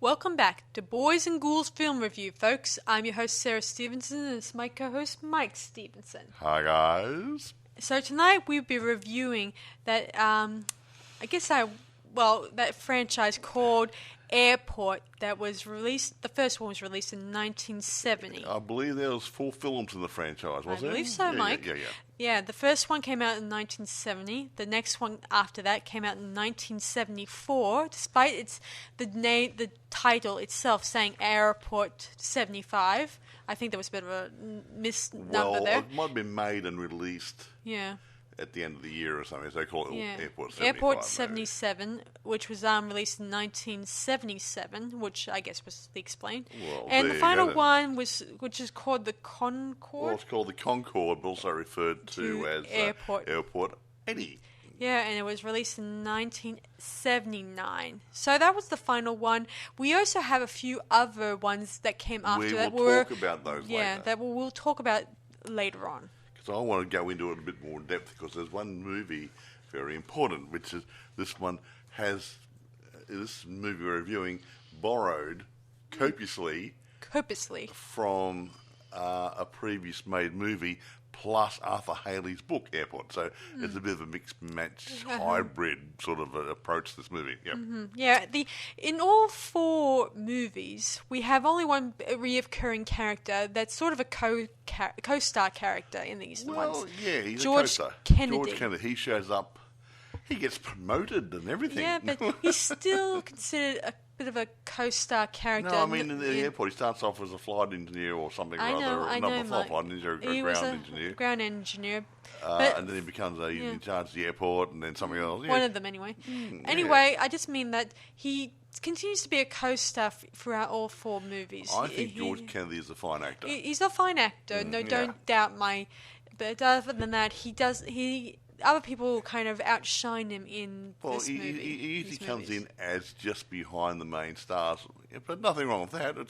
Welcome back to Boys and Ghouls Film Review, folks. I'm your host, Sarah Stephenson, and it's my co-host, Mike Stephenson. Hi, guys. So tonight we'll be reviewing that, that franchise called Airport that was released. The first one was released in 1970. I believe there was 4 films in the franchise, was there? I believe so, Mike. Yeah, the first one came out in 1970. The next one after that came out in 1974. Despite the title itself saying Airport 75, I think there was a bit of a misnumber there. It might have been made and released. Yeah. At the end of the year or something, so they call it Airport 75. Airport 77, which was released in 1977, which I guess was the explain. Well, and the final one which is called the Concorde. Well, it's called the Concorde, but also referred to as Airport 80. Yeah, and it was released in 1979. So that was the final one. We also have a few other ones that came after that. We will talk about those later. Yeah, that we'll talk about later on. So I want to go into it a bit more in depth because there's one movie very important, which is this movie we're reviewing borrowed copiously from a previous made movie plus Arthur Hailey's book, Airport. So it's a bit of a mixed match hybrid sort of approach to this movie. Yep. Mm-hmm. Yeah. In all 4 movies, we have only one reoccurring character that's sort of a co-star character in these ones. Well, yeah, he's George a co-star. Kennedy. George Kennedy. He shows up. He gets promoted and everything. Yeah, but he's still considered a bit of a co-star character. No, I mean, in the airport, he starts off as a flight engineer or something I know, Not a flight engineer, a ground engineer. And then he becomes in charge of the airport and then something else. Yeah. One of them, anyway. Anyway, I just mean that he continues to be a co-star throughout all 4 movies. I think George Kennedy is a fine actor. He's a fine actor. Don't doubt my... But other than that, other people kind of outshine him in this movie. He usually comes in as just behind the main stars, but nothing wrong with that. It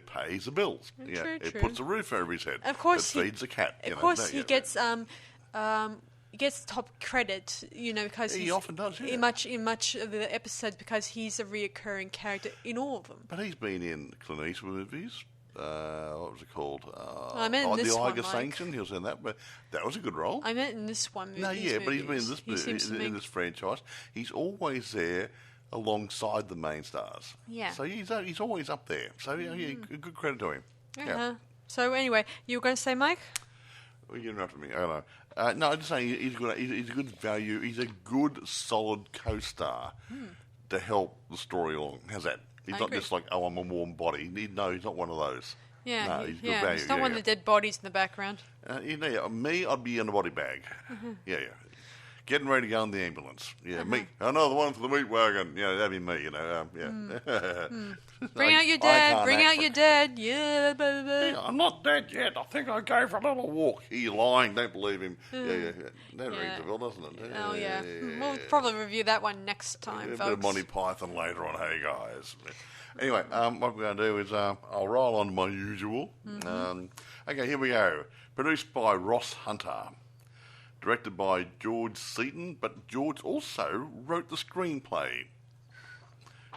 pays the bills. True. It puts a roof over his head. Of course, it feeds a cat. Of course, he gets top credit. Because he often does. Yeah. In much of the episodes because he's a reoccurring character in all of them. But he's been in Clint Eastwood movies. What was it called? I meant in this the one, Iger Sanction. He was in that, but that was a good role. I meant in this one movie. No, yeah, but he's been in this movie, in this franchise. He's always there alongside the main stars. Yeah. So he's always up there. So good credit to him. Yeah. So anyway, you were going to say, Mike? Well, you interrupted me. I don't know. No, I'm just saying he's a good value. He's a good, solid co-star to help the story along. How's that? He's not just like, I'm a warm body. He's not one of those. Yeah, no, he's good value. He's not one of the dead bodies in the background. Me, I'd be in a body bag. Yeah. Getting ready to go in the ambulance. Yeah, me. Another one for the meat wagon. That'd be me, Bring out your dad. Bring out your dad. Yeah, baby. Yeah, I'm not dead yet. I think I'll go for a little walk. You're lying. Don't believe him. That rings a bell, doesn't it? Oh, yeah. We'll probably review that one next time, folks. A bit of Monty Python later on. Hey, guys. Anyway, what we're going to do is I'll roll on my usual. Okay, here we go. Produced by Ross Hunter. Directed by George Seaton, but George also wrote the screenplay.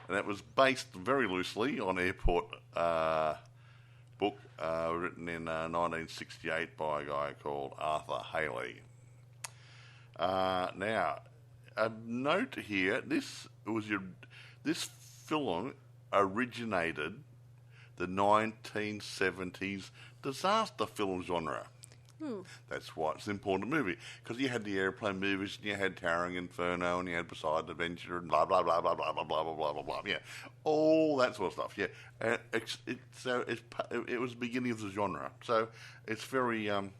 And that was based very loosely on Airport book written in 1968 by a guy called Arthur Hailey. Now, a note here, this film originated the 1970s disaster film genre. That's why it's an important movie, because you had the airplane movies, and you had Towering Inferno, and you had Poseidon Adventure, and blah blah blah blah blah blah blah blah blah blah. Yeah, all that sort of stuff. Yeah, it was the beginning of the genre, so it's very what's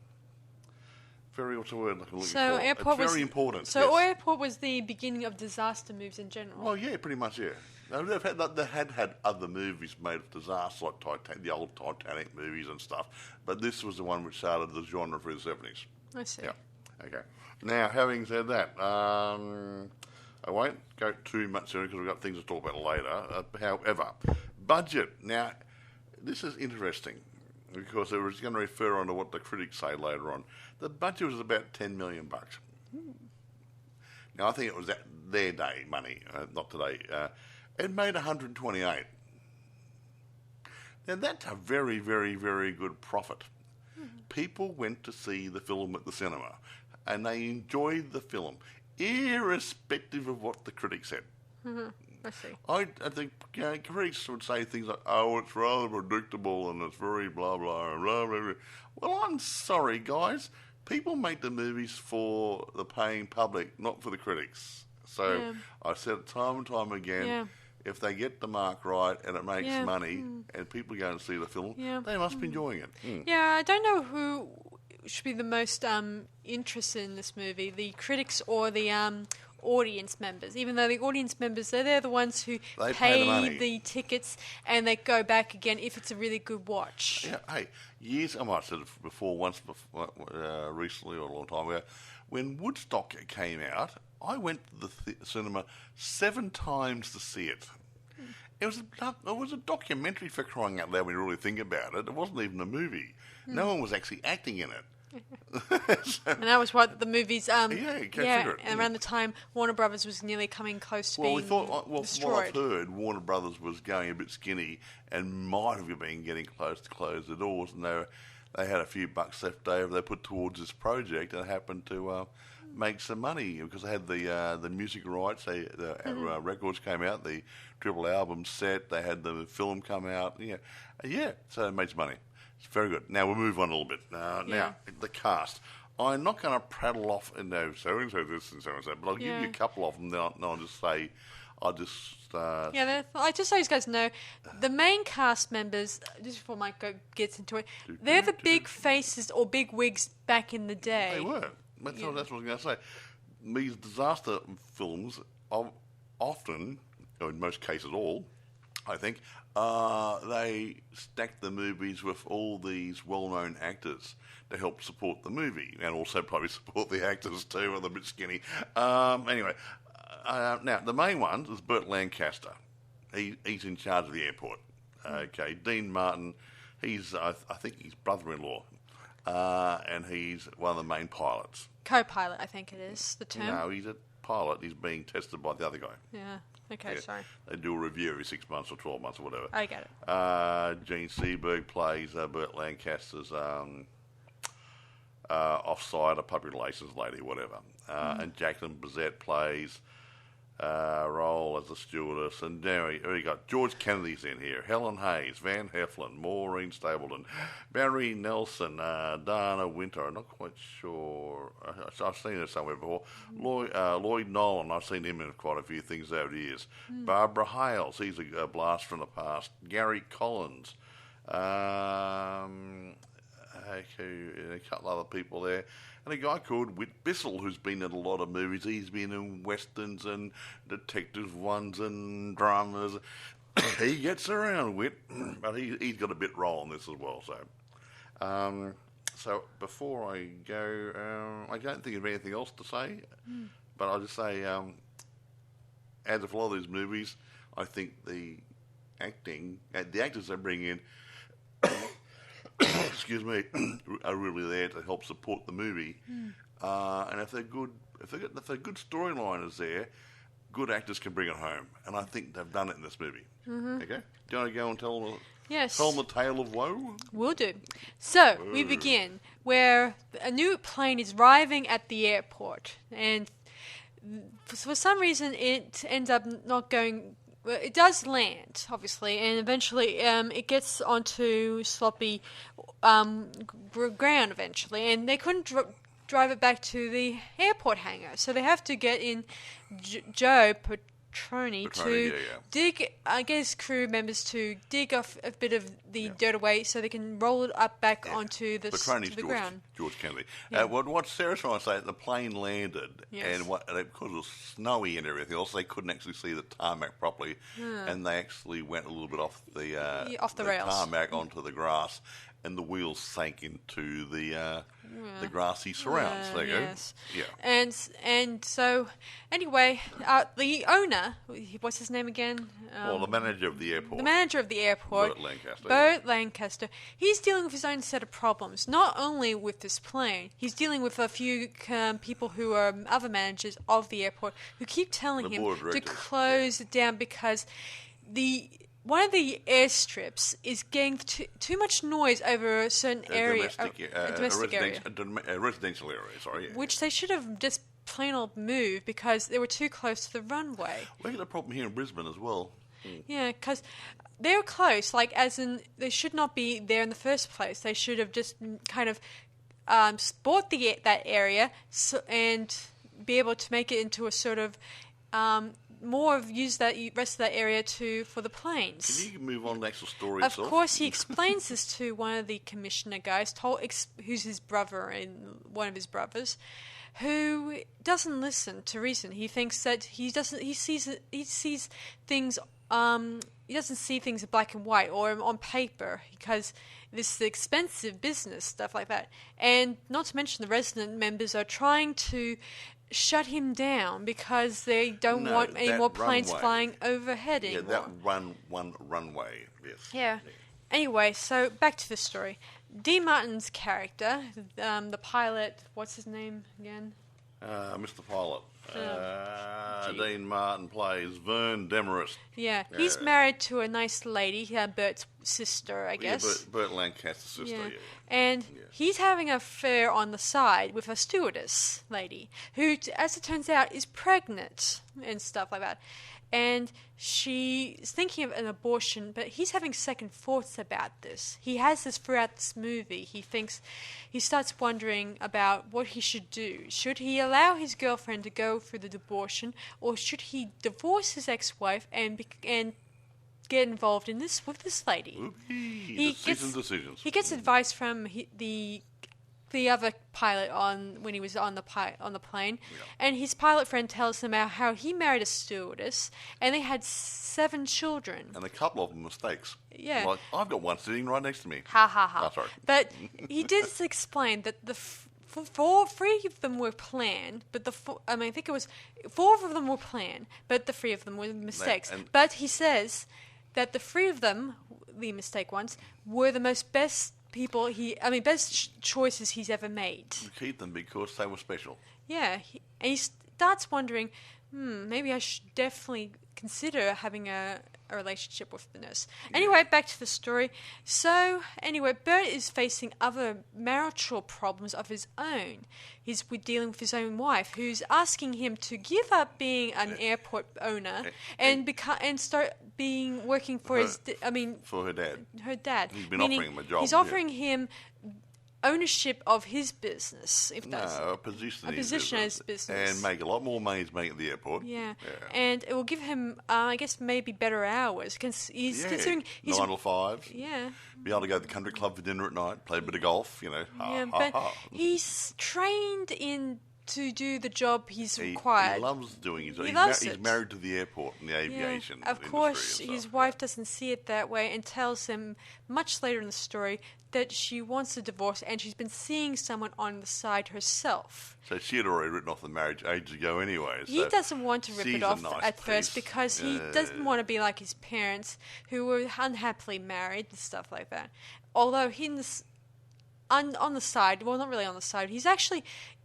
the word I'm looking for? Airport it's very important. So Airport was the beginning of disaster movies in general. Well, yeah, pretty much. Yeah. They had other movies made of disaster, like the old Titanic movies and stuff, but this was the one which started the genre for the 70s. I see. Yeah. Okay. Now, having said that, I won't go too much into it because we've got things to talk about later. However, budget. Now, this is interesting because it was going to refer on to what the critics say later on. The budget was about $10 million. Now, I think it was their day money, not today. It made 128. Now, that's a very, very, very good profit. People went to see the film at the cinema, and they enjoyed the film, irrespective of what the critics said. I see. I think critics would say things like, "Oh, it's rather predictable and it's very blah blah blah blah." Blah. Well, I'm sorry, guys. People make the movies for the paying public, not for the critics. So I've said it time and time again. Yeah. If they get the mark right and it makes money and people go and see the film, they must be enjoying it. Yeah, I don't know who should be the most interested in this movie, the critics or the audience members. Even though the audience members, they're the ones who pay the money. the tickets and they go back again if it's a really good watch. Yeah, hey, I might have said it before, recently or a long time ago, when Woodstock came out, I went to the cinema 7 times to see it. It was a documentary, for crying out loud when you really think about it. It wasn't even a movie. No one was actually acting in it. And that was what the movies... you can't figure it. And around the time Warner Brothers was nearly coming close to being destroyed. What I've heard, Warner Brothers was going a bit skinny and might have been getting close to close the doors, and they had a few bucks left over they put towards this project and happened to make some money because they had the music rights. Records came out, the triple album set, they had the film come out. So it made some money. It's very good. Now we'll move on a little bit. Now, the cast. I'm not going to prattle off and so-and-so this and so-and-so, but I'll give you a couple of them. Then I'll just say, just so you guys know, the main cast members, just before Mike gets into it, they're the big faces or big wigs back in the day. They were. That's what I was going to say. These disaster films often, or in most cases all, I think, they stack the movies with all these well-known actors to help support the movie and also probably support the actors too, or they're a bit skinny. Anyway, now the main one is Burt Lancaster. He's in charge of the airport. Okay, Dean Martin, I think he's brother-in-law, and he's one of the main pilots. Co-pilot, I think it is the term. No, he's a pilot. He's being tested by the other guy. Yeah. Okay, sorry. They do a review every 6 months or 12 months or whatever. I get it. Gene Seberg plays Burt Lancaster's offside, a public relations lady, whatever. And Jacqueline Bisset plays role as a stewardess. And now we got George Kennedy's in here, Helen Hayes, Van Heflin, Maureen Stapleton, Barry Nelson, Dana Winter. I'm not quite sure. I've seen her somewhere before. Lloyd Nolan. I've seen him in quite a few things over the years. Barbara Hales. He's a blast from the past. Gary Collins. A couple other people there. And a guy called Whit Bissell, who's been in a lot of movies. He's been in westerns and detective ones and dramas. He gets around, Whit, but he's got a bit role in this as well. So before I go, I don't think of anything else to say, but I'll just say, as of a lot of these movies, I think the actors they bring in, excuse me, are really there to help support the movie. And if they're good storyliners there, good actors can bring it home. And I think they've done it in this movie. Okay? Do you want to go and tell them the tale of woe? Will do. So, we begin where a new plane is arriving at the airport. And for some reason, it ends up not going... Well, it does land, obviously, and eventually it gets onto sloppy ground eventually, and they couldn't drive it back to the airport hangar, so they have to get in Joe Petroni to dig, I guess, crew members to dig off a bit of the dirt away so they can roll it up back onto the ground. George Kennedy. What Sarah's trying to say, the plane landed, and because it was snowy and everything else, they couldn't actually see the tarmac properly, and they actually went a little bit off the rails. Tarmac onto the grass, and the wheels sank into the grassy surrounds. There you go. Yeah. And so, anyway, the owner, what's his name again? The manager of the airport. The manager of the airport. Burt Lancaster. He's dealing with his own set of problems. Not only with this plane, he's dealing with a few people who are other managers of the airport who keep telling him to close it down because the one of the airstrips is getting too much noise over a certain area, a domestic area. A residential area, sorry. Yeah. Which they should have just plain old moved because they were too close to the runway. We got a problem here in Brisbane as well. Yeah, because they were close, like as in they should not be there in the first place. They should have just kind of bought that area and be able to make it into a sort of more of use that rest of that area for the planes. Can you move on to the actual story Of itself? course, he explains this to one of the commissioner guys, who's his brother and one of his brothers, who doesn't listen to reason. He thinks that he sees things. He doesn't see things in black and white or on paper because this is expensive business, stuff like that. And not to mention the resident members are trying to shut him down because they don't want any more planes flying overhead anymore. Yeah, that runway, yes. Yeah. Anyway, so back to the story. Dean Martin's character, the pilot, what's his name again? Mr. Pilot. Dean Martin plays Vern Demarest. Yeah, he's married to a nice lady, Bert's sister, I guess. Yeah, Bert Lancaster's sister, yeah. And he's having an affair on the side with a stewardess lady, who, as it turns out, is pregnant and stuff like that. And she's thinking of an abortion, but he's having second thoughts about this. He has this throughout this movie. He starts wondering about what he should do. Should he allow his girlfriend to go through the abortion, or should he divorce his ex-wife and get involved in this with this lady? Decisions. He gets advice from the other pilot when he was on the plane, and his pilot friend tells him about how he married a stewardess and they had 7 children, and a couple of them mistakes. Yeah, like I've got one sitting right next to me. Ha ha ha! Oh, sorry. But he did explain that the 3 of them were planned, but I think it was 4 of them were planned, but the 3 of them were mistakes. But he says that the 3 of them, the mistake ones, were the best choices he's ever made. You keep them because they were special. Yeah, and he starts wondering, maybe I should definitely consider having a relationship with the nurse. Anyway, back to the story. So, anyway, Bert is facing other marital problems of his own. He's dealing with his own wife, who's asking him to give up being an airport owner and start working for for her dad. Her dad. He's been offering him a job. He's offering him ownership of his business, a position in his business, and make a lot more money to make at the airport. Yeah, and it will give him, I guess, maybe better hours because he's considering 9 to 5. Yeah, be able to go to the country club for dinner at night, play a bit of golf. He's trained to do the job he's required. He loves doing it. He's married to the airport and the aviation industry. Of course, his wife doesn't see it that way and tells him much later in the story that she wants a divorce and she's been seeing someone on the side herself. So she had already written off the marriage ages ago anyway. He doesn't want to rip it off at first because he doesn't want to be like his parents who were unhappily married and stuff like that. Although on the side, well, not really on the side, he's actually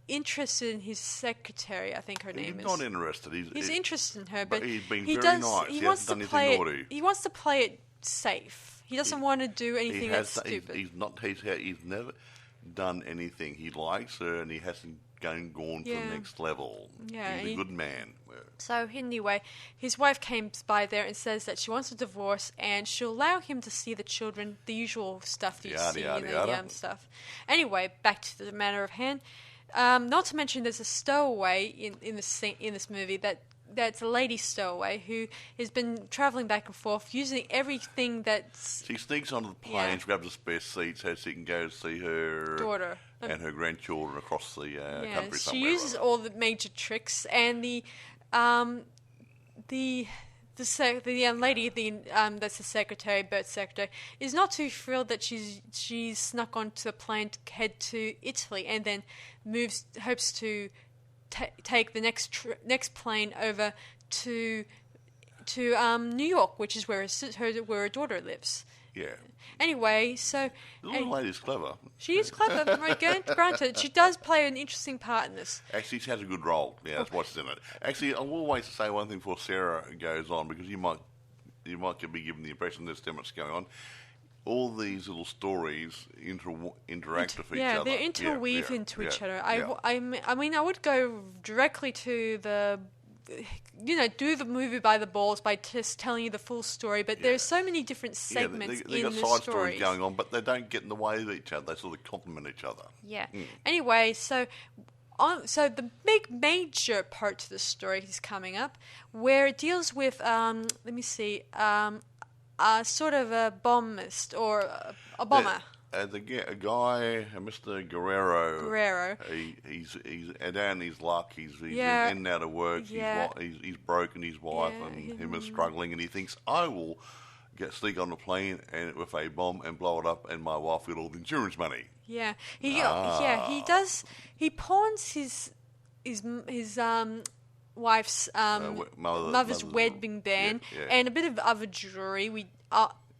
interested in his secretary, I think her name is. He's not interested. He's interested in her, but he's been very nice. He wants to play it. He wants to play it safe. He doesn't want to do anything that's stupid. He's never done anything. He likes her, and he hasn't gone to the next level. Yeah, he's a good man. So anyway, his wife came by there and says that she wants a divorce, and she'll allow him to see the children, the usual stuff that you see in the stuff. Anyway, back to the matter of hand. Not to mention, there's a stowaway in this movie that's a lady stowaway who has been travelling back and forth using everything that's... She sneaks onto the plane, grabs a spare seat so she can go see her daughter and her grandchildren across the country somewhere. She uses all the major tricks, and the young lady, that's the secretary, Bert's secretary, is not too thrilled that she's snuck onto the plane to head to Italy, and then hopes to take the next plane over to New York, which is where her daughter lives. Yeah. Anyway, so... The little lady's clever. She is clever, right? Granted, she does play an interesting part in this. Actually, she has a good role. Yeah, that's what's in it. Actually, I'll always say one thing before Sarah goes on, because you might you might be given the impression there's too much going on. All these little stories interact with each other. Yeah, they're interweaved into each other. Yeah. I mean, I would go directly to the, do the movie by the balls by just telling you the full story. But there's so many different segments they in got the side stories going on, but they don't get in the way of each other. They sort of complement each other. Yeah. Anyway, so the big major part to the story is coming up, where it deals with sort of a bombist or a bomber. A guy, Mr. Guerrero. He's down his luck. He's in and out of work. Yeah. He's broken his wife, and him is struggling. And he thinks, I will sneak on a plane and with a bomb and blow it up, and my wife will get all the insurance money. Yeah, he does. He pawns his wife's mother's wedding band and a bit of other jewelry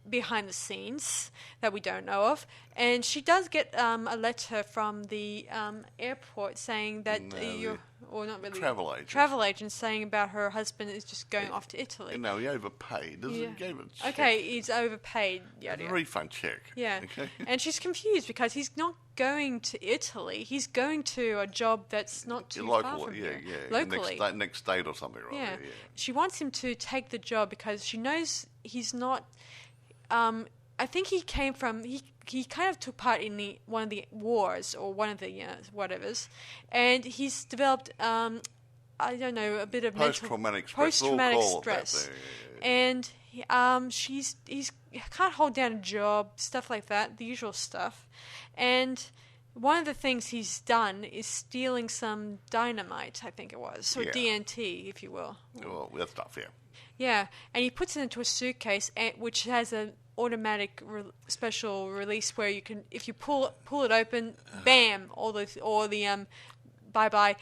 behind the scenes that we don't know of. And she does get a letter from the airport saying that travel agent saying about her husband is just going off to Italy. No, he overpaid. He gave it a check. Okay, he's overpaid. A refund check. Yeah. Okay. And she's confused because he's not going to Italy. He's going to a job that's not too far from here. Locally. Next state or something, right? Yeah. She wants him to take the job because she knows he's not... I think he came from... He kind of took part in one of the wars or one of the whatevers, and he's developed a bit of post-traumatic stress, and he can't hold down a job, stuff like that, the usual stuff, and one of the things he's done is stealing some dynamite, I think it was, or DNT, if you will. Well, that stuff, yeah. Yeah, and he puts it into a suitcase, which has an automatic special release where you can, if you pull it open, bam, all the bye-bye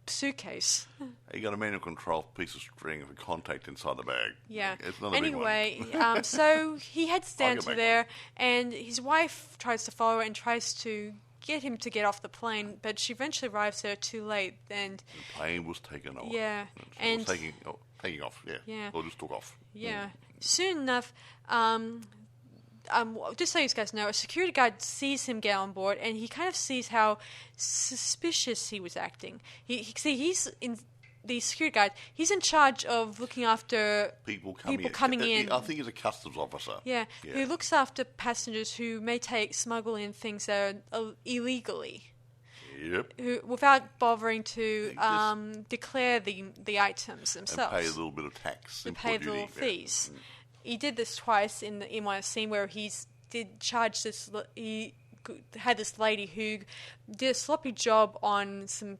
suitcase. You got a manual control piece of string of a contact inside the bag. Yeah. It's not a big one. So he heads down to there, and his wife tries to follow and tries to get him to get off the plane, but she eventually arrives there too late, and the plane was taken off. Yeah, and it was taking off. Yeah. Or just took off. Yeah. Soon enough, just so you guys know, a security guard sees him get on board, and he kind of sees how suspicious he was acting. He's in the security guard. He's in charge of looking after people coming in. I think he's a customs officer. Yeah, who looks after passengers who may smuggle in things that are illegally. Yep. Without bothering to declare the items themselves. And pay a little bit of tax. And pay the little fees. Yeah. He did this twice in one scene where he had this lady who did a sloppy job on some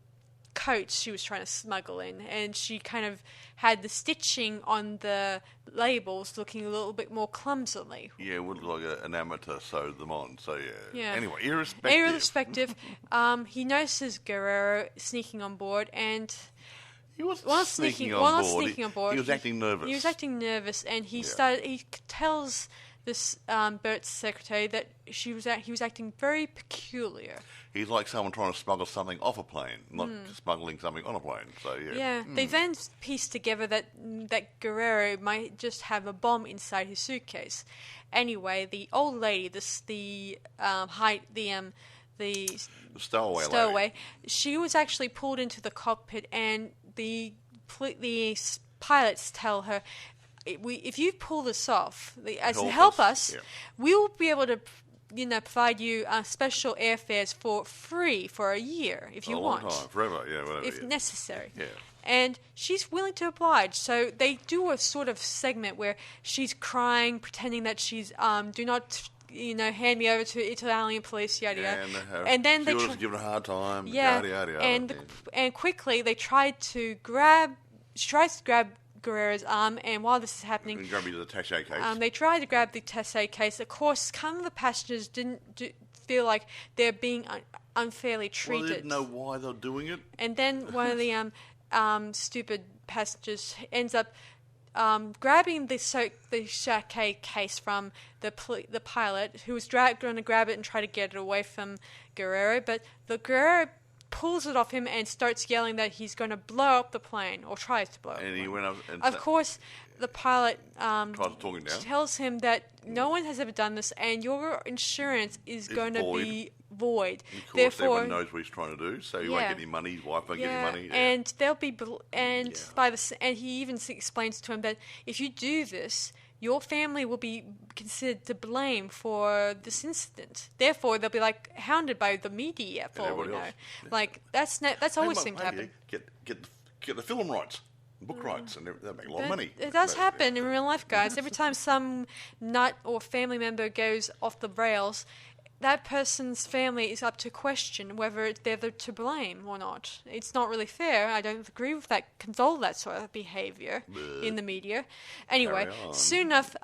coats she was trying to smuggle in, and she kind of had the stitching on the labels looking a little bit more clumsily. Yeah, it would look like an amateur sewed them on, so yeah. Anyway, irrespective, he notices Guerrero sneaking on board, and he wasn't sneaking on board. He was acting nervous. And he tells this Bert's secretary that he was acting very peculiar. He's like someone trying to smuggle something off a plane, not smuggling something on a plane. So yeah. They then piece together that Guerrero might just have a bomb inside his suitcase. Anyway, the old lady, the stowaway, she was actually pulled into the cockpit, and the pilots tell her, if you pull this off, help us, we will be able to, provide you special airfares for free for a year if you want. A long time, forever, whatever. If necessary. Yeah. And she's willing to oblige. So they do a sort of segment where she's crying, pretending that she's do not hand me over to Italian police, yada yada. And then they give her a hard time. Yada yada. And quickly they tried to grab. She tries to grab Guerrero's arm, and while this is happening, grab the attaché case. They tried to grab the attaché case. Of course, some of the passengers didn't feel like they're being unfairly treated. Well, they didn't know why they're doing it. And then one of the stupid passengers ends up grabbing the attaché case from the pilot, who was going to grab it and try to get it away from Guerrero. But the Guerrero pulls it off him and starts yelling that he's going to blow up the plane, or tries to blow up the plane. He went up and Of course, the pilot tries to talk him down. tells him that no one has ever done this, and your insurance is going to be void. Of course, Therefore, everyone knows what he's trying to do, so he won't get any money. His wife won't get any money. And they'll be, and he even explains to him that if you do this, your family will be considered to blame for this incident. Therefore, they'll be like hounded by the media for all we know. Like that's always seemed to happen. Get the film rights, book rights, and they'll make a lot of money. It does happen in real life, guys. Every time some nut or family member goes off the rails, that person's family is up to question whether they're to blame or not. It's not really fair. I don't agree with that, condole that sort of behaviour in the media. Anyway, soon enough,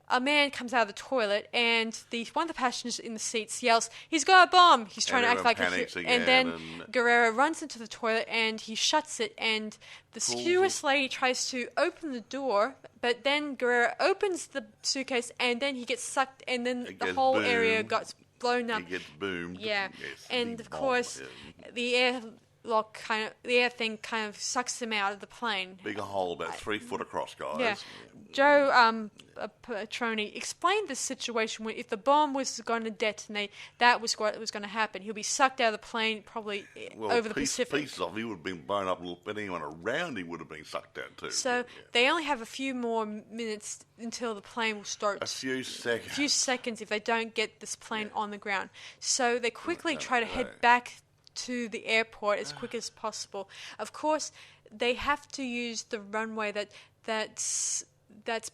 a man comes out of the toilet, and one of the passengers in the seats yells, "He's got a bomb!" He's trying to act like and then Guerrero runs into the toilet, and he shuts it, and the stewardess lady tries to open the door, but then Guerrero opens the suitcase, and then he gets sucked, and then the whole area got blown up. He gets boomed. Yeah, and of course, the air thing kind of sucks him out of the plane. Big hole about 3 foot across, guys. Yeah. Joe Petroni explained the situation where if the bomb was going to detonate, that was what was going to happen. He'll be sucked out of the plane, probably over the Pacific. Pieces of he would have been blown up a little bit. Anyone around him would have been sucked out too. So they only have a few more minutes until the plane will start. A few seconds. A few seconds if they don't get this plane on the ground. So they quickly try to head back to the airport as quick as possible. Of course, they have to use the runway that's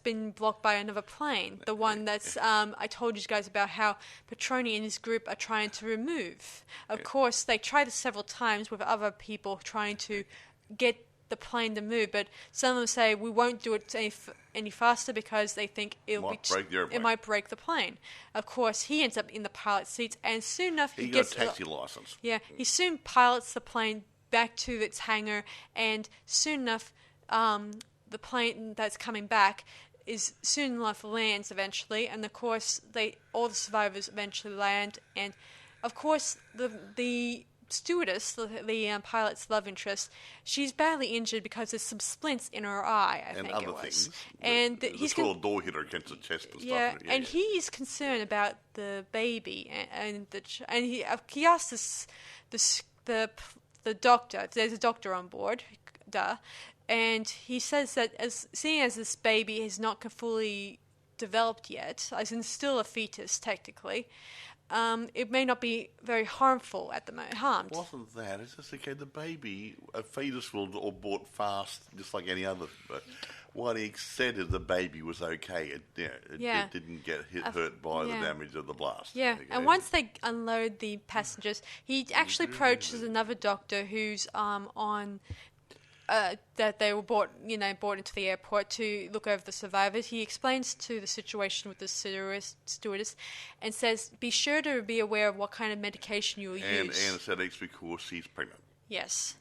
been blocked by another plane. The one that's I told you guys about how Petroni and his group are trying to remove. Of course, they tried this several times with other people trying to get the plane to move, but some of them say we won't do it any faster because they think it might break the plane. Of course, he ends up in the pilot's seats, and soon enough he gets a taxi license. Yeah, he soon pilots the plane back to its hangar, and soon enough, the plane that's coming back is soon enough lands eventually, and of course all the survivors eventually land, and of course the stewardess, the pilot's love interest, she's badly injured because there's some splints in her eye, I think it was. And other things. And he's got a door hitter against the chest and stuff. Yeah, and he's concerned about the baby, and he asked the doctor. There's a doctor on board, and he says that seeing as this baby has not fully developed yet, as in still a fetus technically, it may not be very harmful at the moment. Harmed. Wasn't that? It's just okay. The baby, a fetus will abort fast, just like any other. But what he said is the baby was okay. It didn't get hurt by the damage of the blast. Yeah, okay. And once they unload the passengers, he actually approaches another doctor who's on. That they were brought into the airport to look over the survivors. He explains to the situation with the stewardess and says, be sure to be aware of what kind of medication you'll use. And anesthetics because she's pregnant. Yes.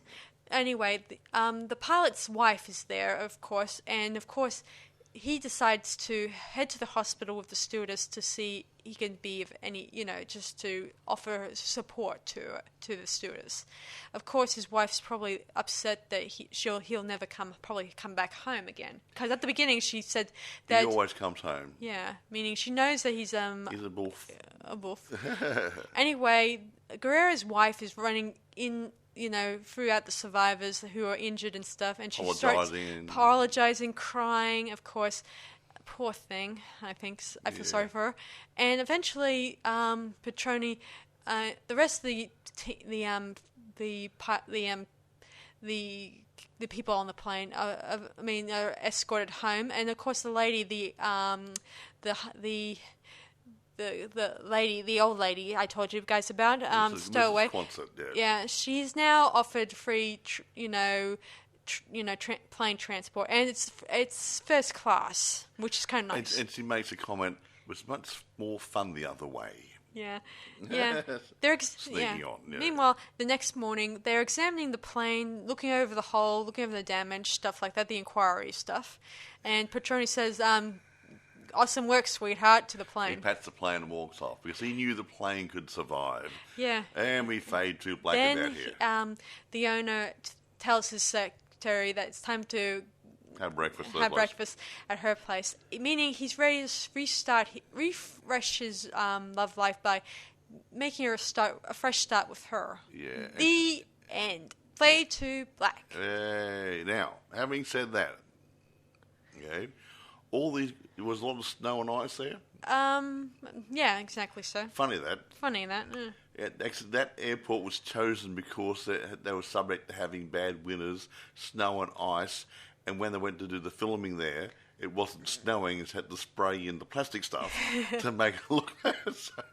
Anyway, the pilot's wife is there, of course, and of course he decides to head to the hospital with the stewardess to see he can be of any, just to offer support to the stewardess. Of course, his wife's probably upset that he'll never come back home again. Because at the beginning she said that he always comes home. Yeah, meaning she knows that he's a wolf. A wolf. Anyway, Guerrero's wife is running in. Throughout the survivors who are injured and stuff, and she starts apologizing, crying. Of course, poor thing. I feel sorry for her. And eventually, Petroni, the rest of the people on the plane are escorted home, and of course the lady, the old lady I told you guys about, stowaway. Yeah, she's now offered free, plane transport, and it's first class, which is kind of nice. And she makes a comment: "It was much more fun the other way." Yeah. Meanwhile, the next morning they're examining the plane, looking over the hull, looking over the damage, stuff like that, the inquiry stuff, and Petroni says, awesome work, sweetheart, to the He plane. pats the plane and walks off because he knew the plane could survive. Yeah. And we fade to black Then about here. the owner tells his secretary that it's time to Have breakfast. have breakfast at her place, meaning he's ready to refresh his love life by making her a fresh start with her. Yeah. The end. Fade to black. Now, having said that, okay, there was a lot of snow and ice there. Yeah, exactly so. Funny that. That airport was chosen because they were subject to having bad winters, snow and ice, and when they went to do the filming there, it wasn't snowing, it had to spray in the plastic stuff to make it look so,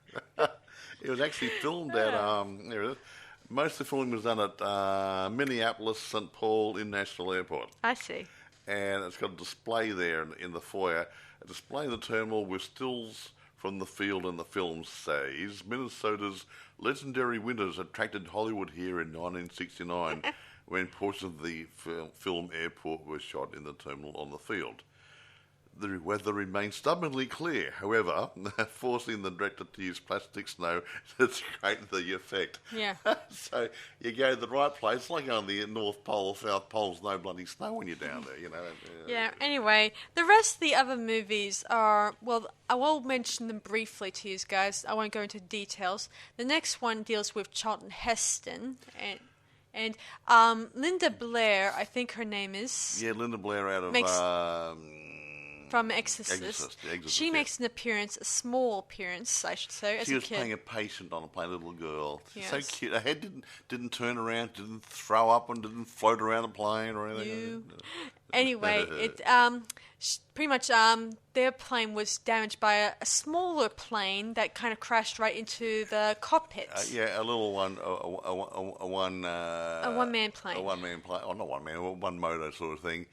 it was actually filmed at, there it is. Most of the filming was done at Minneapolis St. Paul International Airport. I see. And it's got a display there in the foyer. A display in the terminal with stills from the field and the film says Minnesota's legendary winters attracted Hollywood here in 1969 when portions of the film airport were shot in the terminal on the field. The weather remained stubbornly clear, however, forcing the director to use plastic snow to create the effect. Yeah. So you go to the right place, like on the North Pole, South Pole, there's no bloody snow when you're down there, you know. Yeah, anyway, the rest of the other movies are, well, I will mention them briefly to you guys. I won't go into details. The next one deals with Charlton Heston and Linda Blair, I think her name is. Yeah, Linda Blair out of... from Exorcist. She makes an appearance, a small appearance, I should say, as a kid. She was playing a patient on a plane, little girl. Yes. So cute. Her head didn't turn around, didn't throw up, and didn't float around the plane or anything. Anyway, pretty much their plane was damaged by a smaller plane that kind of crashed right into the cockpit. Yeah, a little one, a one-man plane. A one-man plane. Oh, not one-man, one motor sort of thing.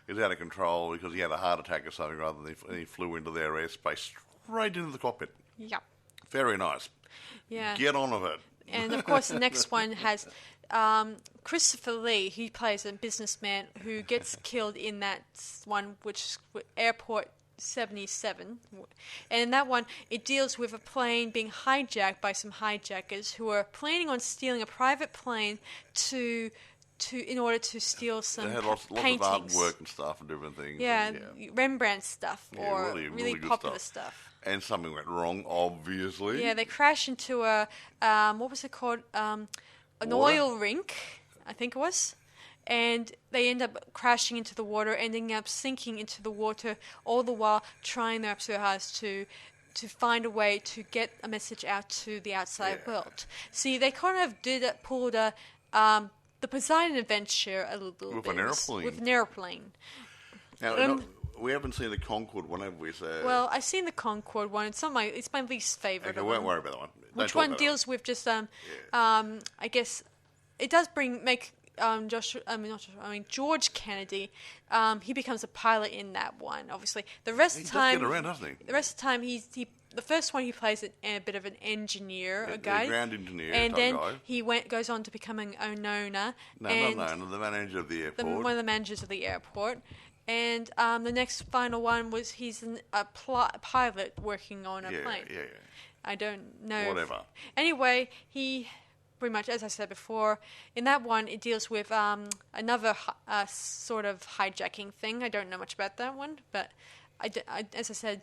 He was out of control because he had a heart attack or something rather than he flew into their airspace straight into the cockpit. Yep. Very nice. Yeah. Get on with it. And, of course, the next one has Christopher Lee. He plays a businessman who gets killed in that one, which is Airport 77. And in that one, it deals with a plane being hijacked by some hijackers who are planning on stealing a private plane in order to steal some paintings. They had lots of artwork and stuff and different things. Yeah, Rembrandt stuff or really good popular stuff. And something went wrong, obviously. Yeah, they crashed into a, what was it called? An oil rink, I think it was. And they end up crashing into the water, ending up sinking into the water, all the while trying their absolute hardest to find a way to get a message out to the outside world. See, they kind of pulled the Poseidon Adventure a little bit. With an airplane. Now, we haven't seen the Concorde one, have we? So well, I've seen the Concorde one. It's my least favourite. Okay, we won't worry about that one. Which one deals with just I guess it does make George Kennedy. He becomes a pilot in that one. Obviously, the rest of the time he does get around, doesn't he? The rest of the time the first one he plays a bit of an engineer, a guy, a ground engineer, and then guy. he goes on to becoming an owner. No, the manager of the airport. One of the managers of the airport. And the next final one was he's a pilot working on a plane. Yeah. I don't know. Whatever. Anyway, he pretty much, as I said before, in that one it deals with another sort of hijacking thing. I don't know much about that one, but as I said,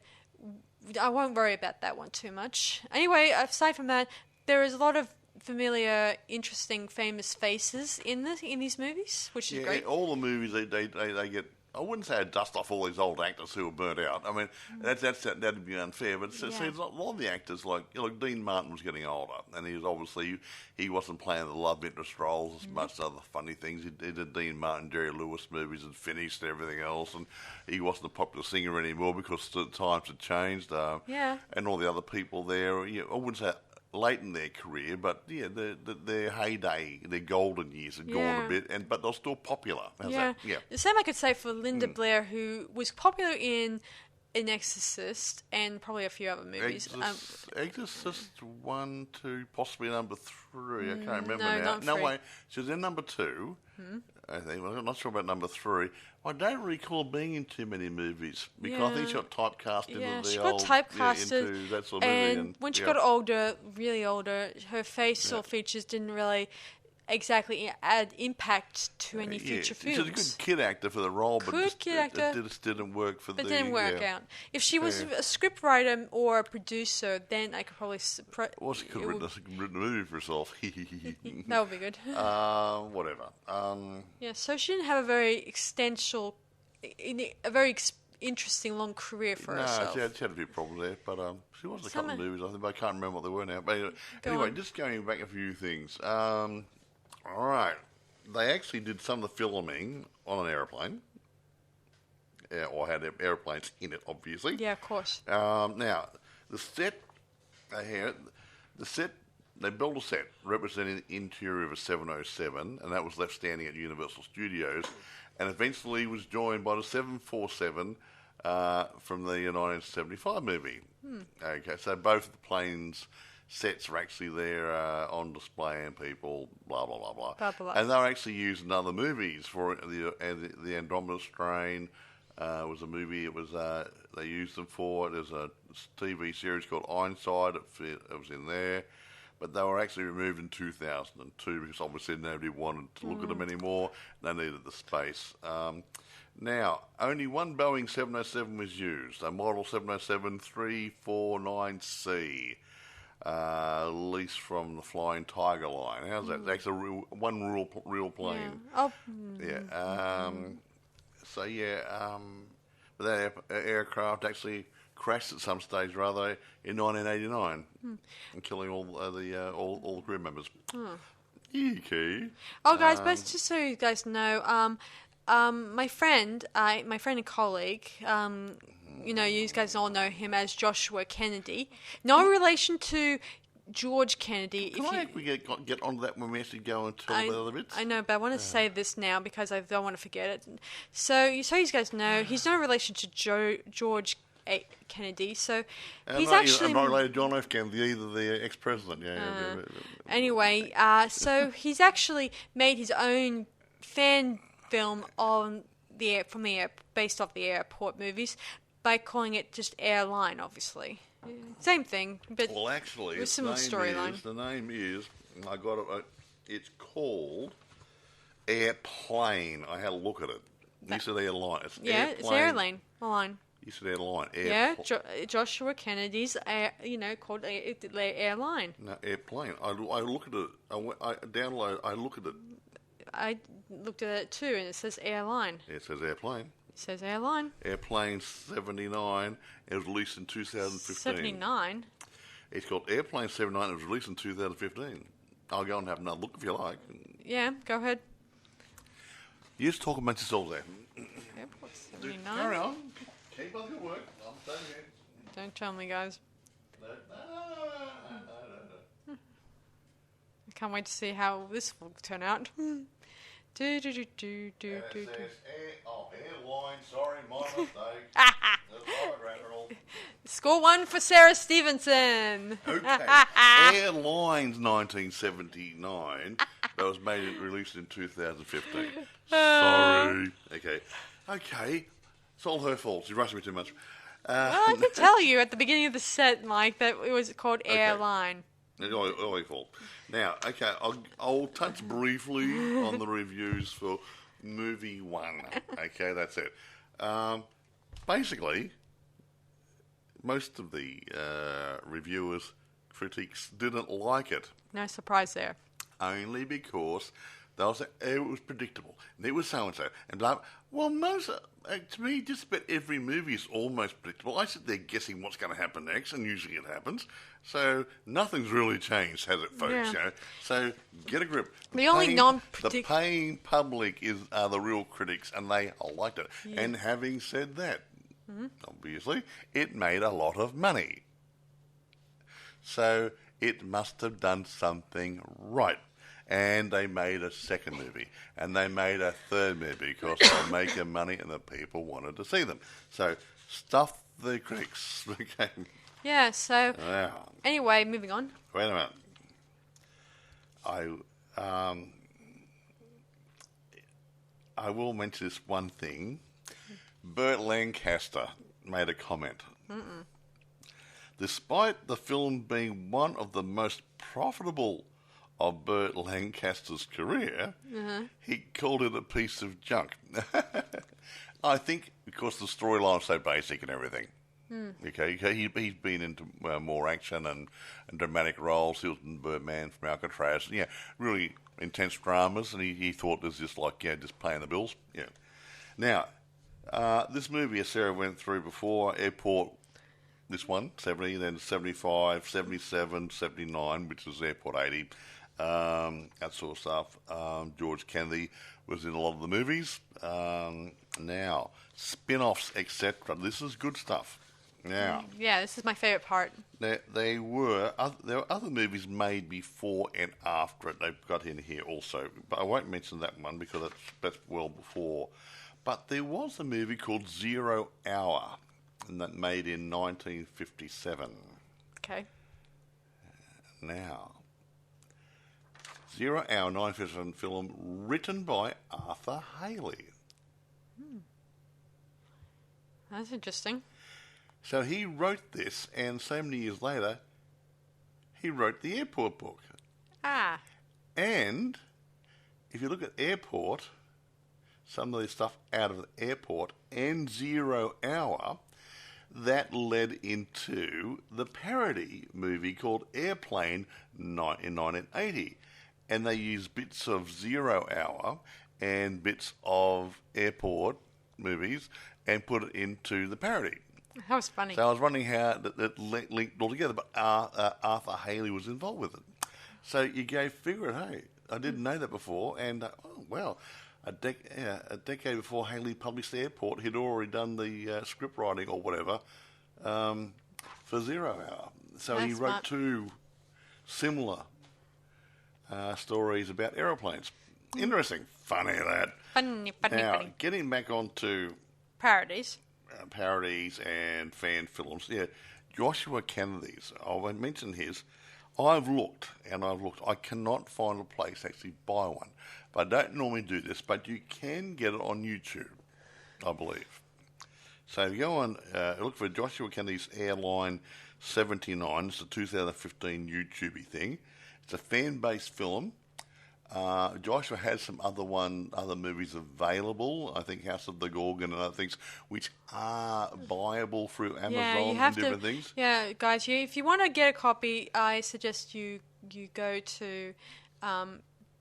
I won't worry about that one too much. Anyway, aside from that, there is a lot of familiar, interesting, famous faces in these movies, which is great. All the movies they get. I wouldn't say a dust off all these old actors who were burnt out. I mean, that'd be unfair. But see, a lot of the actors, like Dean Martin, was getting older, and he was obviously he wasn't playing the love interest roles as much as other funny things. He did Dean Martin, Jerry Lewis movies and finished everything else, and he wasn't a popular singer anymore because the times had changed. And all the other people there, I wouldn't say late in their career, but their heyday, their golden years had gone a bit, but they're still popular. How's that? Yeah. The same I could say for Linda Blair, who was popular in Exorcist and probably a few other movies. Exorcist 1, 2, possibly number 3. I can't remember now. No way. She was in number 2. I think. Well, I'm not sure about number 3. I don't recall being in too many movies because I think she got typecast into she the got old, typecasted, into that sort of movie. and when she got older, really older, her facial features didn't really exactly add impact to any future films. She's a good kid actor for the role, but Good kid actor. it just didn't work for But didn't work out. If she was a scriptwriter or a producer, then I could probably... Well, she could have written a movie for herself. That would be good. Whatever. So she didn't have a very interesting long career for herself. She had a few problems there, but she was in a couple of movies, I think, but I can't remember what they were now. But anyway, just going back a few things. All right. They actually did some of the filming on an aeroplane. Or had airplanes in it, obviously. Yeah, of course. Now, the set, they built a set representing the interior of a 707, and that was left standing at Universal Studios, and eventually was joined by the 747 from the 1975 movie. Okay, so both of the planes' sets are actually there on display, and people blah blah blah blah. Blah, blah, blah. And they're actually used in other movies. For the Andromeda Strain was a movie. It was they used them for. There's a TV series called Ironside. It was in there, but they were actually removed in 2002 because obviously nobody wanted to look at them anymore. They needed the space. Now, only one Boeing 707 was used, a model 707-349C, leased from the Flying Tiger line. How's that? That's one real plane. But that aircraft actually crashed at some stage, rather, in 1989, and killing all the crew members. Okay. Oh, guys, but just so you guys know, my friend and colleague, you guys all know him as Joshua Kennedy. No relation to George Kennedy. Can we get onto that when we actually go and tell the other bits? I know, but I want to say this now because I don't want to forget it. So you guys know, he's no relation to George Kennedy. So he's actually... I'm not related to John F. Kennedy, either the ex-president. Anyway, so he's actually made his own fan film based off the airport movies by calling it just Airline, obviously. Same thing, but actually, with similar storyline. The name is, I got it. It's called Airplane. I had a look at it. You said Airline. It's Airline. Line. You said Airline. Joshua Kennedy's, called Airline. No, Airplane. I look at it. I look at it. I looked at it too, and it says Airline. It says Airplane. It says Airline. Airplane 79. It was released in 2015. 79? It's called Airplane 79. It was released in 2015. I'll go and have another look if you like. Yeah, go ahead. You just talk amongst yourselves there. Airport 79. Carry on. Keep up your work. I'm staying here. Don't tell me, guys. No. I can't wait to see how this will turn out. Airline, sorry, my mistake. Score 1 for Sarah Stephenson. Okay. Airlines 1979. That was released in 2015. Sorry. Okay. It's all her fault. She's rushing me too much. Well, I could tell you at the beginning of the set, Mike, that it was called Airline. It's all your fault. Now, I'll touch briefly on the reviews for movie 1. Okay, that's it. Basically, most of the reviewers, critics, didn't like it. No surprise there. Only because they'll say, it was predictable, and it was so-and-so, and blah. Well, to me, just about every movie is almost predictable. I sit there guessing what's going to happen next, and usually it happens. So nothing's really changed, has it, folks? Yeah. So get a grip. The paying public are the real critics, and they liked it. Yeah. And having said that, obviously, it made a lot of money. So it must have done something right. And they made a second movie, and they made a third movie because they were making money and the people wanted to see them. So, stuff the critics. Okay. Yeah, so, anyway, moving on. Wait a minute. I will mention this one thing. Burt Lancaster made a comment. Despite the film being one of the most profitable of Burt Lancaster's career, he called it a piece of junk. I think because the storyline's so basic and everything. Okay, he's been into more action and dramatic roles. He was in Birdman from Alcatraz. Yeah, really intense dramas, and he thought it was just like, just paying the bills. Yeah. Now, this movie, as Sarah went through before, Airport, this one, 70, then 75, 77, 79, which is Airport 80, that sort of stuff. George Kennedy was in a lot of the movies. Now, spin-offs, etc. This is good stuff. Now, yeah, this is my favourite part. There were other movies made before and after it. They've got in here also, but I won't mention that one because that's well before. But there was a movie called 0 Hour, and that made in 1957. Okay. Now, 0 Hour, 1957 film written by Arthur Hailey. That's interesting. So he wrote this, and so many years later, he wrote the Airport book. And if you look at Airport, some of the stuff out of the Airport and 0 Hour, that led into the parody movie called Airplane in 1980. And they used bits of 0 Hour and bits of Airport movies and put it into the parody. That was funny. So I was wondering how that linked all together, but Arthur Hailey was involved with it. So you go figure it, hey, I didn't know that before, and a decade before Hailey published Airport, he'd already done the script writing or whatever for 0 Hour. So he wrote two similar stories about aeroplanes. Interesting. Funny that. Funny. Now, getting back onto parodies and fan films. Yeah, Joshua Kennedy's. I mentioned his. I've looked. I cannot find a place to actually buy one. But I don't normally do this, but you can get it on YouTube, I believe. So if you go on, look for Joshua Kennedy's Airline 79. It's a 2015 YouTube thing. It's a fan-based film. Joshua has some other movies available. I think House of the Gorgon and other things, which are buyable through Amazon and different things. Yeah, guys, if you want to get a copy, I suggest you go to the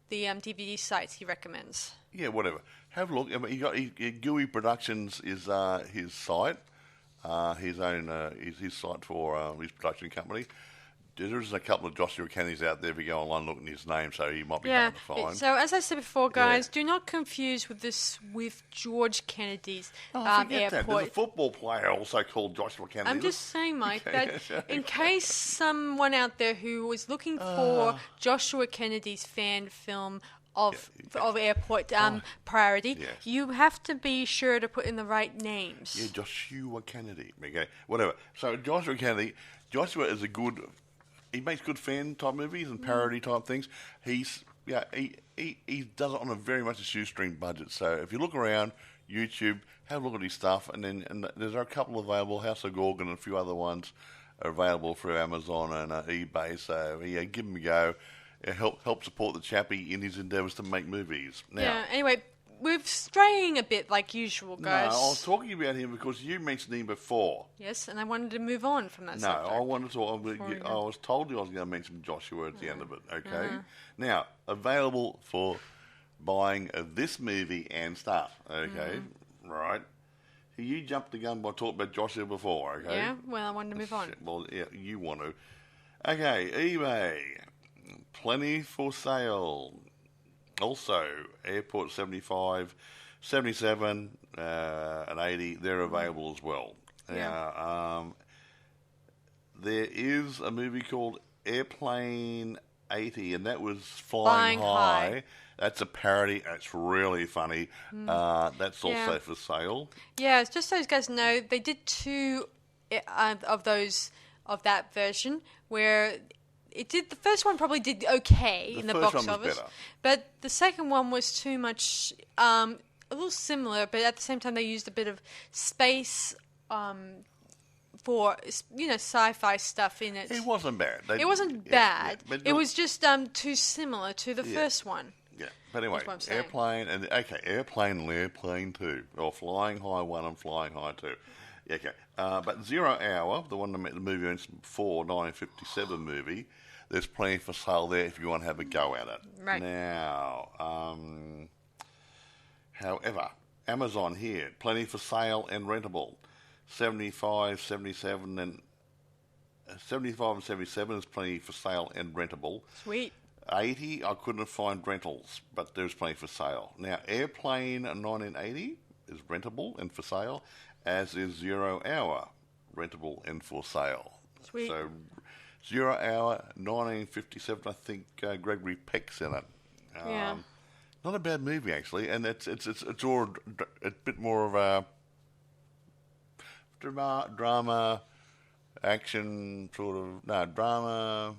DVD sites he recommends. Yeah, whatever. Have a look. I mean, GUI Productions is his site, his site for his production company. There's a couple of Joshua Kennedys out there if you go online looking at his name, so he might be hard to find. So as I said before, guys, do not confuse with George Kennedy's Airport. That. There's a football player also called Joshua Kennedy. I'm just saying, Mike, that in case someone out there who was looking for Joshua Kennedy's fan film of Airport priority, you have to be sure to put in the right names. Yeah, Joshua Kennedy. Okay, whatever. So Joshua Kennedy, Joshua is a good... He makes good fan type movies and parody type things. He does it on a very much a shoestring budget. So if you look around YouTube, have a look at his stuff, and there's a couple available. House of Gorgon and a few other ones are available through Amazon and eBay. So give him a go. Help support the chappie in his endeavours to make movies. Now, anyway, we're straying a bit like usual, guys. No, I was talking about him because you mentioned him before. Yes, and I wanted to move on from that subject. No, I wanted to. I was told you I was going to mention Joshua at the end of it. Okay. Now, available for buying this movie and stuff. Okay, right. You jumped the gun by talking about Joshua before. Okay. Yeah. Well, I wanted to move on. Well, yeah, you want to. Okay, eBay, plenty for sale. Also, Airport 75, 77, and 80, they're available as well. Now, there is a movie called Airplane 80, and that was Flying High. That's a parody. It's really funny. That's also for sale. Yeah, just so you guys know, they did two of that version where... The first one probably did okay in the box office, but the second one was too much a little similar, but at the same time they used a bit of space for sci-fi stuff in it. It wasn't bad. It wasn't bad. Yeah, but it was just too similar to the first one. Yeah, but anyway, Airplane and Airplane and Airplane 2, or Flying High 1 and Flying High 2. Yeah, okay, but 0 Hour, the one that made the movie before 1957 movie, there's plenty for sale there if you want to have a go at it. Right. Now, however, Amazon here, plenty for sale and rentable. 75, 77 and 77 is plenty for sale and rentable. Sweet. 80, I couldn't find rentals, but there's plenty for sale. Now, Airplane 1980 is rentable and for sale, as is 0 Hour, rentable and for sale. Sweet. So, 0 Hour, 1957, I think Gregory Peck's in it. Yeah. Not a bad movie, actually, and it's all a bit more of a drama, action, sort of, drama,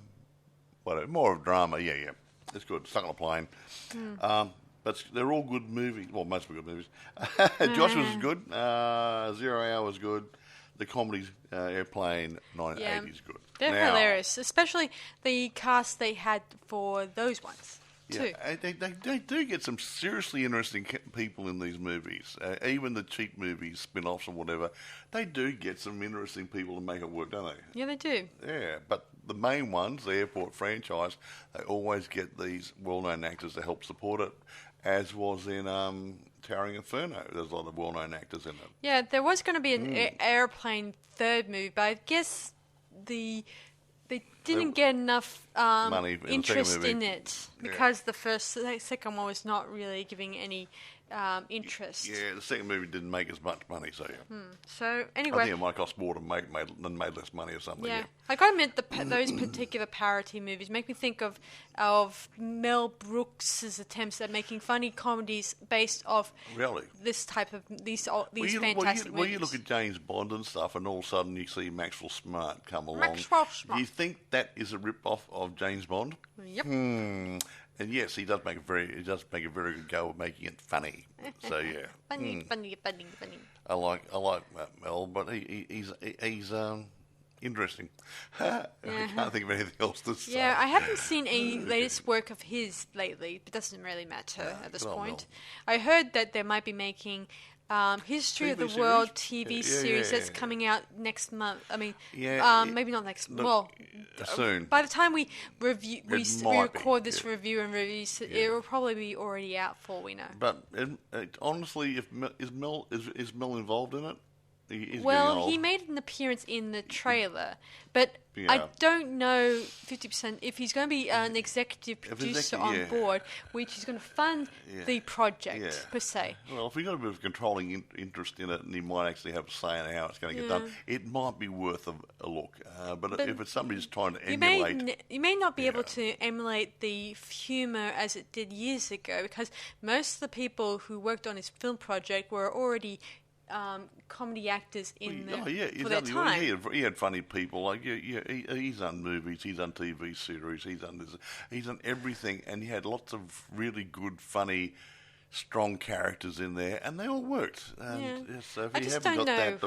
whatever, more of drama, yeah. It's good, Stuck on a Plane. But they're all good movies, well, most of them good movies. Joshua's is good, 0 Hour was good, the comedy Airplane 1980 is good. They're hilarious, especially the cast they had for those ones. Yeah, they do get some seriously interesting people in these movies. Even the cheap movies, spin-offs or whatever, they do get some interesting people to make it work, don't they? Yeah, they do. Yeah, but the main ones, the airport franchise, they always get these well-known actors to help support it, as was in Towering Inferno. There's a lot of well-known actors in it. Yeah, there was going to be an Airplane third movie, but I guess they didn't get enough money interest in it because the second one was not really giving any interest. Yeah, the second movie didn't make as much money, so yeah. So anyway, I think it might cost more than made less money or something. Yeah, I gotta admit those particular parody movies make me think of Mel Brooks's attempts at making funny comedies based off this type of these fantastic movies. When you look at James Bond and stuff, and all of a sudden you see Maxwell Smart come along, do you think that is a rip-off of James Bond? Yep. And yes, he does make a very good go of making it funny. So yeah, funny. I like Mel, but he's interesting. I can't think of anything else to say. Yeah, I haven't seen any latest work of his lately, but it doesn't really matter at this point. Mel. I heard that they might be making History of the World TV series that's coming out next month. I mean, maybe not next. Soon. By the time we record this review and release it, it will probably be already out for all we know. But honestly, is Mel involved in it? He made an appearance in the trailer, but I don't know 50% if he's going to be an executive producer on board, which is going to fund the project per se. Well, if we've got a bit of controlling interest in it, and he might actually have a say in how it's going to get done, it might be worth a look. But if it's somebody who's trying to emulate, you may not be able to emulate the humour as it did years ago, because most of the people who worked on his film project were already comedy actors for their time. He had funny people. Like he's done movies, he's done TV series, he's done everything, and he had lots of really good, funny, strong characters in there, and they all worked. And so if you haven't got that,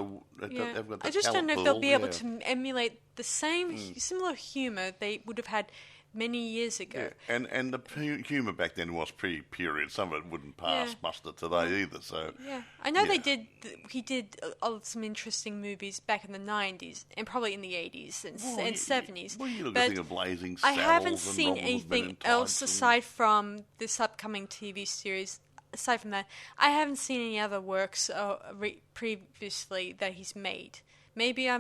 I just don't know if they'll be able to emulate the similar humour they would have had many years ago. Yeah. And the humour back then was pretty period. Some of it wouldn't pass muster today either. So I know he did some interesting movies back in the 90s and probably in the 80s and 70s. Well, you look at of Blazing Saddles. I haven't seen anything else aside from this upcoming TV series. Aside from that, I haven't seen any other works previously that he's made. Maybe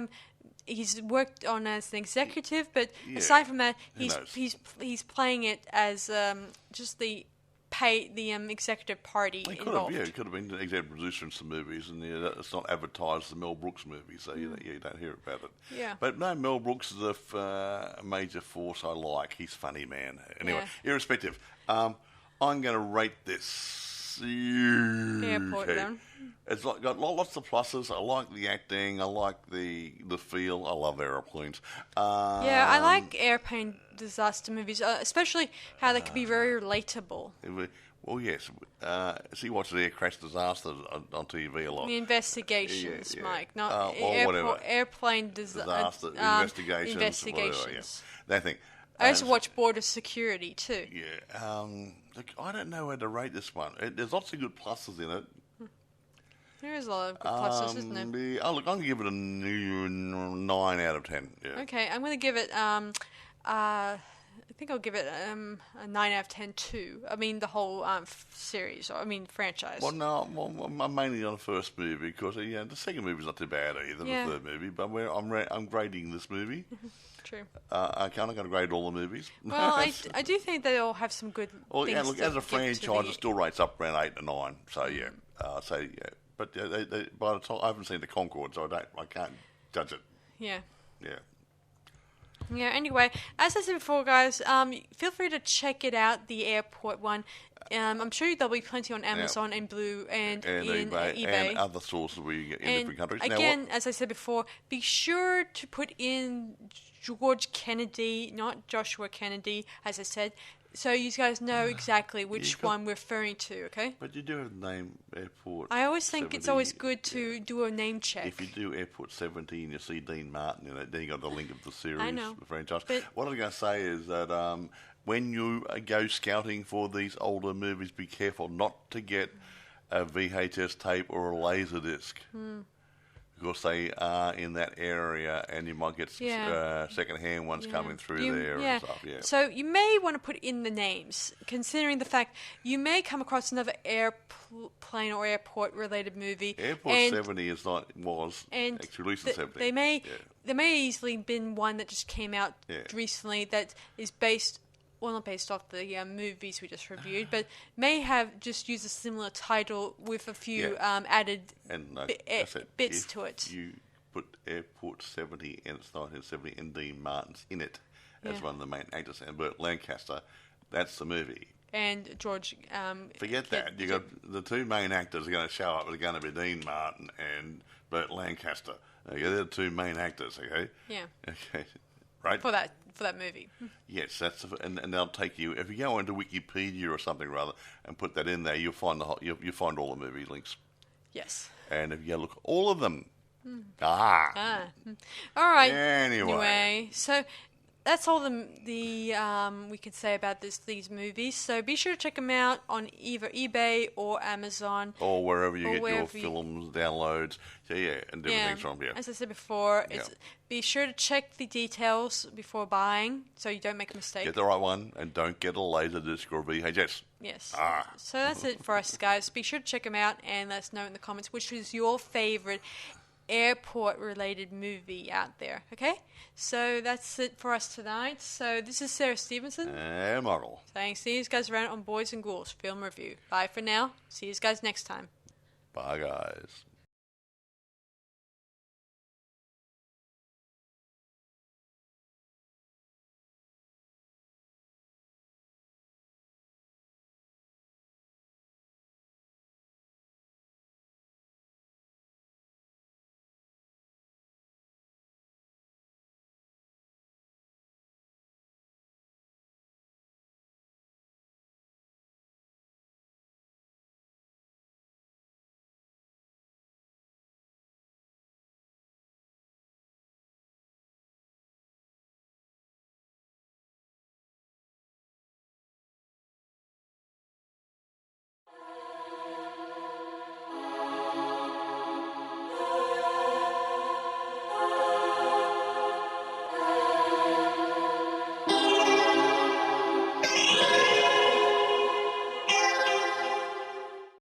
he's worked on as an executive, but aside from that, he's playing it as just the executive party involved. He could have been the executive producer in some movies, and it's not advertised as the Mel Brooks movie, so you don't hear about it. Yeah. But no, Mel Brooks is a major force I like. He's funny, man. Anyway, irrespective, I'm going to rate this. It's got lots of pluses. I like the acting. I like the feel. I love airplanes. I like airplane disaster movies, especially how they can be very relatable. Well, yes. See, watch the air crash disasters on TV a lot. The investigations, Yeah. Mike, not Or whatever. airplane Disaster investigations. Whatever, yeah. That thing. I also watch Border Security too. Yeah. Look, I don't know where to rate this one. There's lots of good pluses in it. There is a lot of good pluses, isn't there? Look, I'm going to give it a 9 out of 10. Yeah. Okay, I'm going to give it. I think I'll give it a 9 out of 10 too. I mean, the whole series. Franchise. Well, no, I'm mainly on the first movie because the second movie's not too bad either. Yeah. The third movie, but I'm grading this movie. True. I'm not going to grade all the movies. Well, I do think they all have some good. Well, things yeah. Look, to as a give franchise, to it still rates up around 8 to 9. So yeah. But they, by the time I haven't seen the Concorde, so I can't judge it. Yeah. Yeah. Yeah, anyway, as I said before, guys, feel free to check it out, the airport one. I'm sure there'll be plenty on Amazon and Blue and in eBay, eBay. and other sources where you get in different countries. Again, as I said before, be sure to put in George Kennedy, not Joshua Kennedy, as I said, so you guys know exactly which one we're referring to, okay? But you do have the name Airport. I always think 70, it's always good to do a name check. If you do Airport 70 and you see Dean Martin in it, then you got the link of the series, I know, the franchise. but what I was going to say is that when you go scouting for these older movies, be careful not to get a VHS tape or a laser disc. Because they are in that area, and you might get second-hand ones coming through there and stuff. Yeah. So you may want to put in the names, considering the fact you may come across another airplane or airport-related movie. Airport 70 was actually released in 70. There may easily been one that just came out recently that is based. Well, not based off the movies we just reviewed, but may have just used a similar title with a few added bits to it. You put Airport 70 and it's 1970 and Dean Martin's in it as one of the main actors, and Burt Lancaster, that's the movie. And George... Forget that. You got the two main actors are going to show up. They're going to be Dean Martin and Burt Lancaster. Okay, they're the two main actors, okay? Yeah. Okay, right? For that movie. Yes, and they'll take you, if you go into Wikipedia or something rather and put that in there, you'll find you'll find all the movie links. Yes. And if you look, all of them. All right. Anyway, so that's all we can say about these movies. So be sure to check them out on either eBay or Amazon. Or wherever you get your films, downloads. And different things from here. As I said before, be sure to check the details before buying so you don't make a mistake. Get the right one and don't get a laser disc or a VHS. Yes. So that's it for us, guys. Be sure to check them out and let us know in the comments which is your favorite airport-related movie out there, okay? So that's it for us tonight. So this is Sarah Stephenson. And Michael. Thanks. See you guys around on Boys and Ghouls Film Review. Bye for now. See you guys next time. Bye, guys.